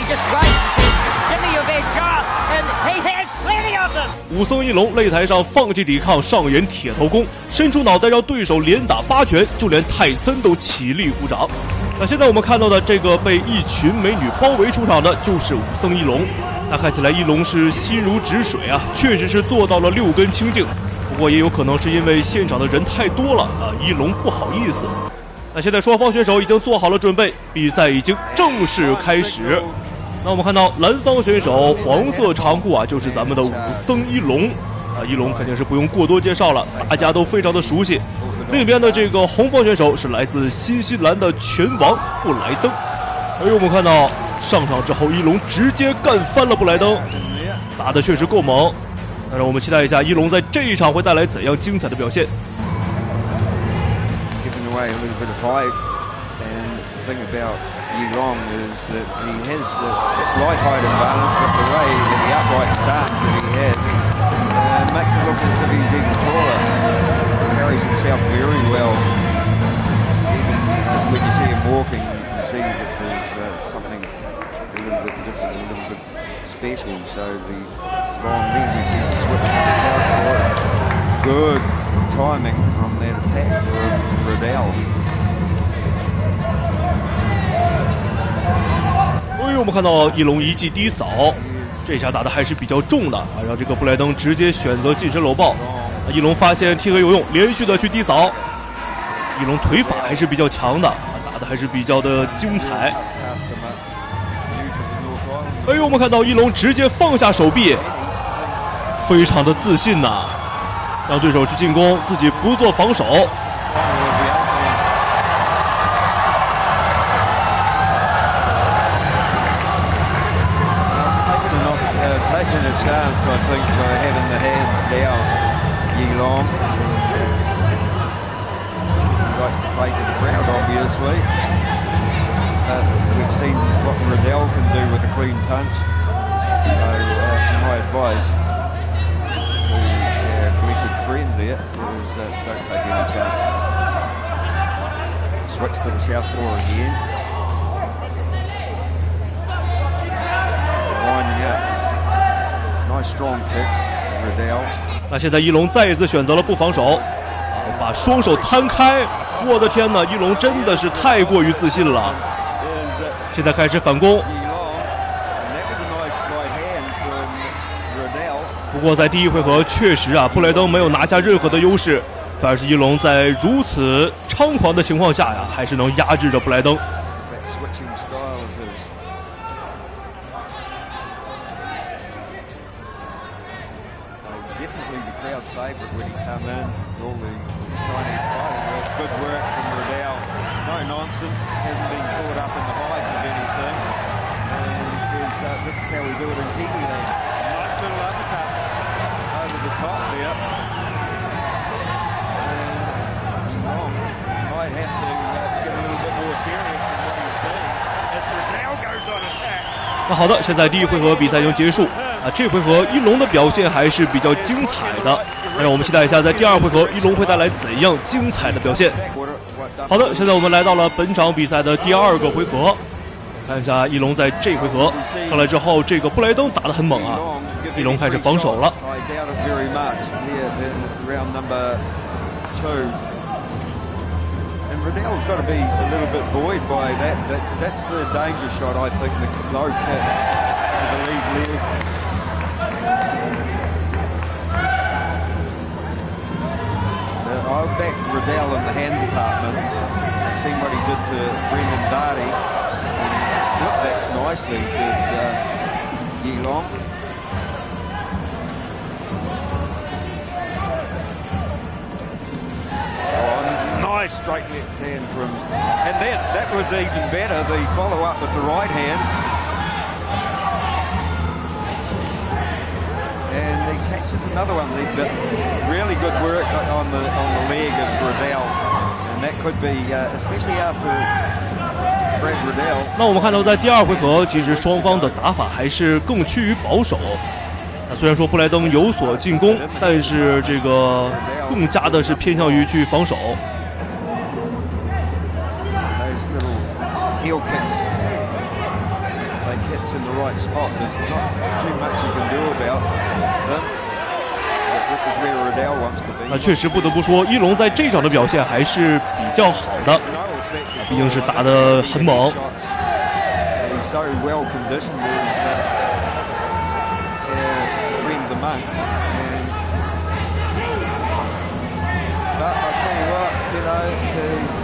just rides and says, "Give me your best shot," and he has plenty of them. 武僧一龙擂台上放弃抵抗，上演铁头功，伸出脑袋让对手连打8拳，就连泰森都起立鼓掌。那现在我们看到的这个被一群美女包围出场的，就是武僧一龙。那看起来一龙是心如止水啊，确实是做到了6根清净。不过也有可能是因为现场的人太多了啊，一龙不好意思。那现在双方选手已经做好了准备，比赛已经正式开始。那我们看到蓝方选手黄色长裤啊，就是咱们的武僧一龙啊，一龙肯定是不用过多介绍了，大家都非常的熟悉。另一边的这个红方选手是来自新西兰的拳王布莱登。我们看到上场之后，一龙直接干翻了布莱登，打得确实够猛。那让我们期待一下一龙在这一场会带来怎样精彩的表现。Long is that he has a slight height advantage, but the way that the upright stance that he has makes it look as if he's even taller. Carries himself very well. Even when you see him walking, you can see that there's something a little bit different, a little bit special. So the long then we see him switch to the southpaw. Good timing on that attack from Riddell. 我们看到一龙一记低扫，这下打的还是比较重的啊，让这个布莱登直接选择近身搂抱。一龙发现贴合有用，连续的去低扫。一龙腿法还是比较强的，打的还是比较的精彩。我们看到一龙直接放下手臂，非常的自信呐，让对手去进攻，自己不做防守。Chance, I think, by having the hands down. Yilong likes to play to the ground, obviously. We've seen what Riddell can do with a clean punch. So, my advice to our blessed friend there is don't take any chances. Switch to the southpaw again. Winding up. Nice strong kicks, Riddell. 那现在一龙再一次选择了不防守，把双手摊开。我的天哪，一龙真的是太过于自信了。现在开始反攻。不过在第一回合确实啊，布莱登没有拿下任何的优势，反而是一龙在如此猖狂的情况下呀，还是能压制着布莱登。Definitely the crowd's favourite when he come in. All the Chinese fighting. Well, good work from Riddell. No nonsense. Hasn't been caught up in the hype of anything. And he says, this is how we do it in Kiwi land. Nice little uppercut over the top there. And Long might have to get a little bit more serious than what he's doing as Riddell goes on attack. 那好的，现在第一回合比赛已经结束啊，这回合一龙的表现还是比较精彩的，让我们期待一下在第二回合一龙会带来怎样精彩的表现。好的，现在我们来到了本场比赛的第2个回合，看一下一龙在这回合上来之后，这个布莱登打得很猛啊，一龙开始防守了。Riddell's got to be a little bit buoyed by that. That's the danger shot, I think, the low kick to the lead leg. I'll back Riddell in the hand department. I've seen what he did to Brendan Darty. And slipped that nicely, did Yilong. Nice straight left hand from, and then that was even better, the follow up with the right hand, and he catches another one. But really good work on the leg of Riddell, and that could be especially after Brad Riddell. 那我们看到在第2回合，其实双方的打法还是更趋于保守。那虽然说布莱登有所进攻，但是这个更加的是偏向于去防守。Heel kicks take hits in the right spot. There's not too much you can do about them. But this is where Riddell wants to be. 确实不得不说，一龙在这场的表现还是比较好的，毕竟是打得很猛。He's so well conditioned as friend the monk. But I tell you what, you know, he's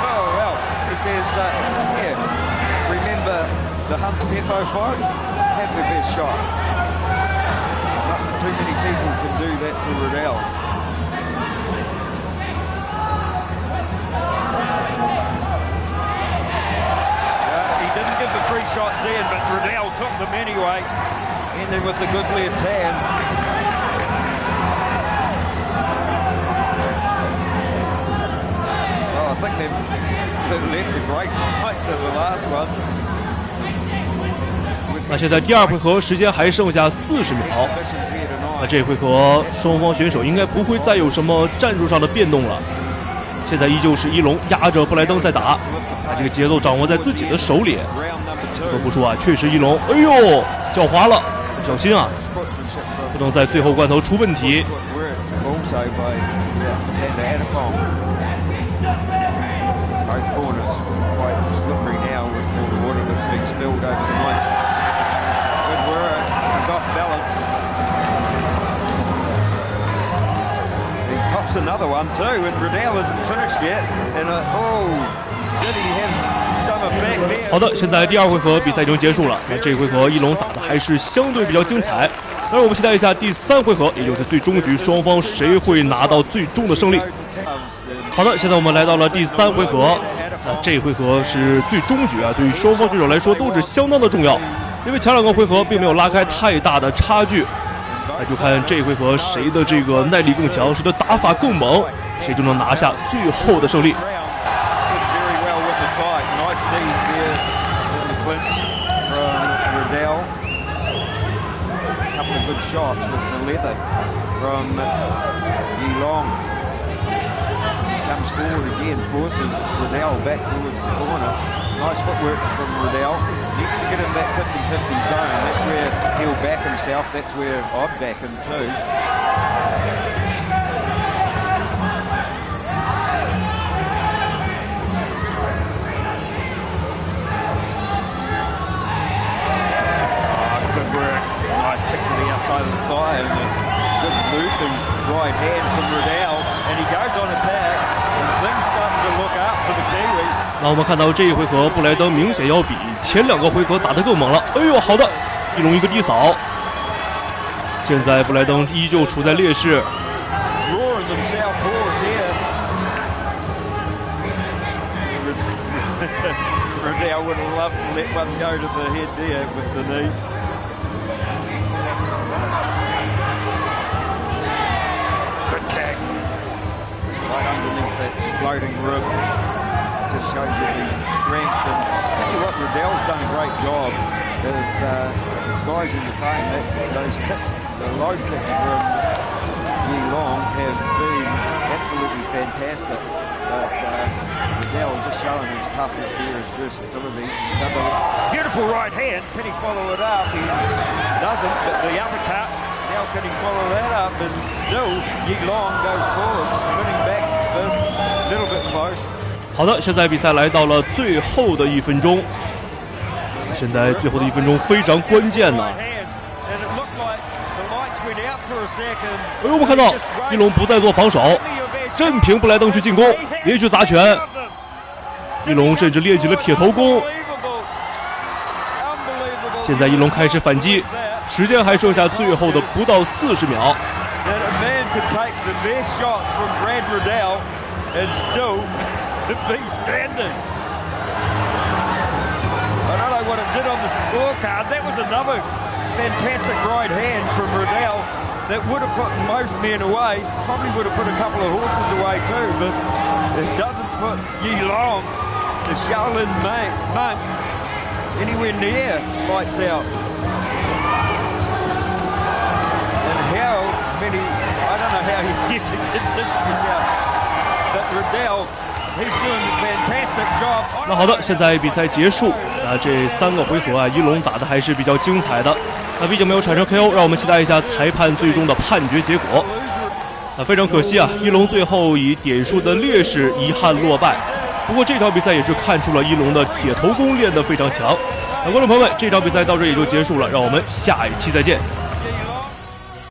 oh well. He says, yeah, remember the Hunt Sefo fight? Have the best shot. Not too many people can do that to Riddell. He didn't give the 3 shots then, but Riddell took them anyway. And then with the good left hand. I think they've left a great fight to the last one. 那现在第2回合时间还剩下40秒，那这回合双方选手应该不会再有什么战术上的变动了。现在依旧是一龙压着布莱登在打，把这个节奏掌握在自己的手里。不得不说啊，确实一龙，哎呦，脚滑了，小心啊，不能在最后关头出问题。Both corners quite slippery now with all the water that's been spilled over the night. Good work. He's off balance. He pops another one too, and Riddell isn't finished yet. And did he have some effect there? 好的，现在第2回合比赛已经结束了。那这回合一龙打的还是相对比较精彩。当然，我们期待一下第3回合，也就是最终局，双方谁会拿到最终的胜利。好的，现在我们来到了第3回合，这回合是最终局啊，对于双方选手来说都是相当的重要，因为前2个回合并没有拉开太大的差距，那就看这回合谁的这个耐力更强，谁的打法更猛，谁就能拿下最后的胜利。Comes forward again, forces Riddell back towards the corner. Nice footwork from Riddell. Needs to get in that 50-50 zone. That's where he'll back himself. That's where I'd back him too. Good work. Nice kick to the outside of the thigh and a good looping right hand from Riddell. And he goes on attack, and things starting to look up for the Kiwi. 那我们看到这一回合，布莱登明显要比前2个回合打得更猛了。哎呦，好的，一龙一个低扫。现在布莱登依旧处在劣势。Roaring themselves hoarse here. Riddell would have loved to let one go to the head there with the knee. Right underneath that floating rib. Just shows you the strength. And I tell you what, Riddell's done a great job of disguising the pain. Those kicks, the low kicks from Yi Long have been absolutely fantastic. But Riddell just showing his toughness here, his versatility. Beautiful right hand. Can he follow it up? He doesn't, but the uppercut. Now can he follow that up, and still Yi Long goes forward, spinning back first, a little bit close. 好的，现在比赛来到了最后的1分钟。现在最后的1分钟非常关键呐。哎呦，我们看到一龙不再做防守，任凭布莱登去进攻，连续砸拳。一龙甚至练起了铁头功。现在一龙开始反击。时间还剩下最后的不到40秒。That a man could take the best shots from Brad Riddell and still be standing. I don't know what it did on the scorecard. That was another fantastic right hand from Riddell that would have put most men away. Probably would have put a couple of horses away too, but it doesn't put Yi Long, the Shaolin monk, anywhere near lights out. How many, I don't know how you can condition yourself, but Riddell 那好的，现在比赛结束，这3个回合一龙打的还是比较精彩的。那毕竟没有产生 KO， 让我们期待一下裁判最终的判决结果。非常可惜一龙最后以点数的劣势遗憾落败。不过这场比赛也是看出了一龙的铁头功练得非常强。观众朋友们，这场比赛到这也就结束了，让我们下一期再见。